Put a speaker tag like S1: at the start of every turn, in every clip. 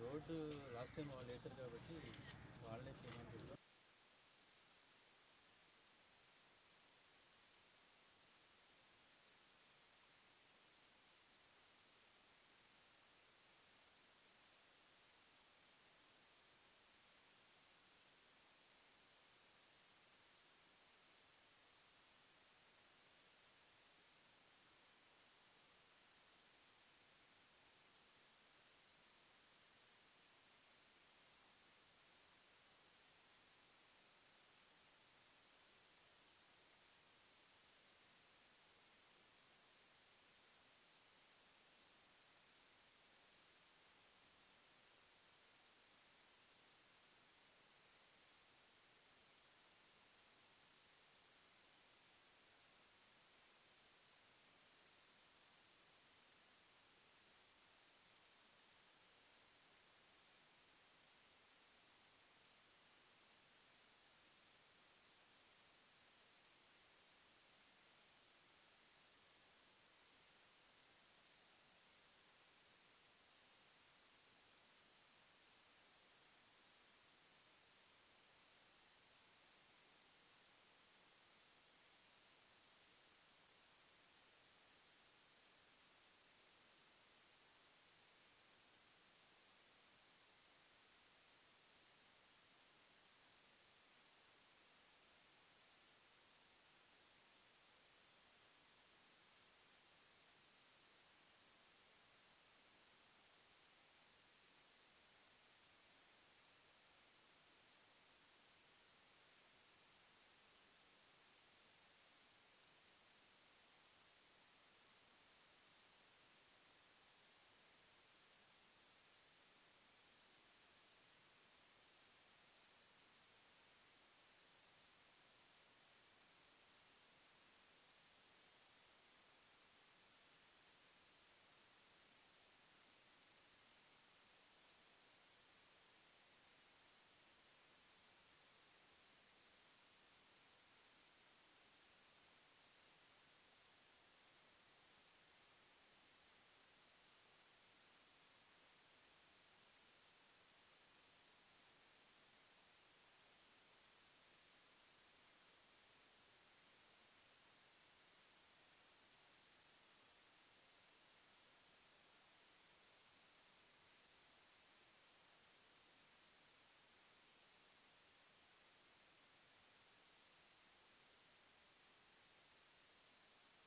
S1: Road last time వాళ్ళు వేశారు కాబట్టి వాళ్ళే చేయమని.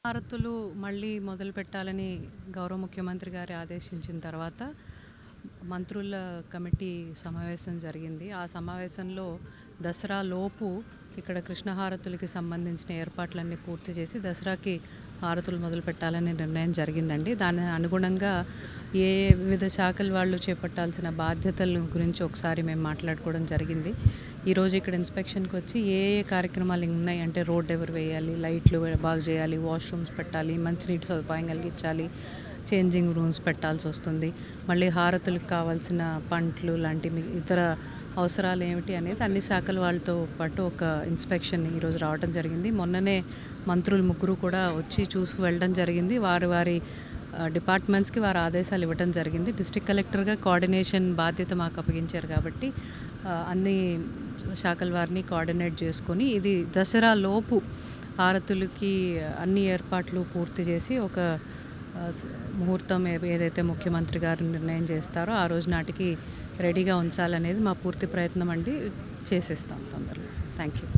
S2: హారతులు మళ్ళీ మొదలు పెట్టాలని గౌరవ ముఖ్యమంత్రి గారు ఆదేశించిన తర్వాత మంత్రుల కమిటీ సమావేశం జరిగింది. ఆ సమావేశంలో దసరా లోపు ఇక్కడ కృష్ణహారతులకి సంబంధించిన ఏర్పాట్లన్నీ పూర్తి చేసి దసరాకి హారతులు మొదలు పెట్టాలని నిర్ణయం జరిగిందండి. దాని అనుగుణంగా ఏ వివిధ శాఖల వాళ్ళు చేపట్టాల్సిన బాధ్యతల గురించి ఒకసారి మేము మాట్లాడుకోవడం జరిగింది. ఈరోజు ఇక్కడ ఇన్స్పెక్షన్కి వచ్చి ఏ కార్యక్రమాలు ఉన్నాయి అంటే రోడ్ ఎవరు వేయాలి, లైట్లు బాగు చేయాలి, వాష్రూమ్స్ పెట్టాలి, మంచినీటి సదుపాయం కలిగించాలి, చేంజింగ్ రూమ్స్ పెట్టాల్సి వస్తుంది, మళ్ళీ హారతులకు కావాల్సిన పంట్లు లాంటి ఇతర అవసరాలు ఏమిటి అనేది అన్ని శాఖల వాళ్ళతో పాటు ఒక ఇన్స్పెక్షన్ ఈరోజు రావడం జరిగింది. మొన్ననే మంత్రులు ముగ్గురు కూడా వచ్చి చూసి వెళ్ళడం జరిగింది. వారి డిపార్ట్మెంట్స్కి వారి ఆదేశాలు ఇవ్వడం జరిగింది. డిస్ట్రిక్ట్ కలెక్టర్గా కోఆర్డినేషన్ బాధ్యత మాకు అప్పగించారు కాబట్టి అన్ని శాఖల వారిని కోఆర్డినేట్ చేసుకొని ఇది దసరా లోపు హారతులకి అన్ని ఏర్పాట్లు పూర్తి చేసి ఒక ముహూర్తం ఏదైతే ముఖ్యమంత్రి గారు నిర్ణయం చేస్తారో ఆ రోజు నాటికి రెడీగా ఉంచాలనేది మా పూర్తి ప్రయత్నం అండి. చేసేస్తాం తొందరలో. Thank you.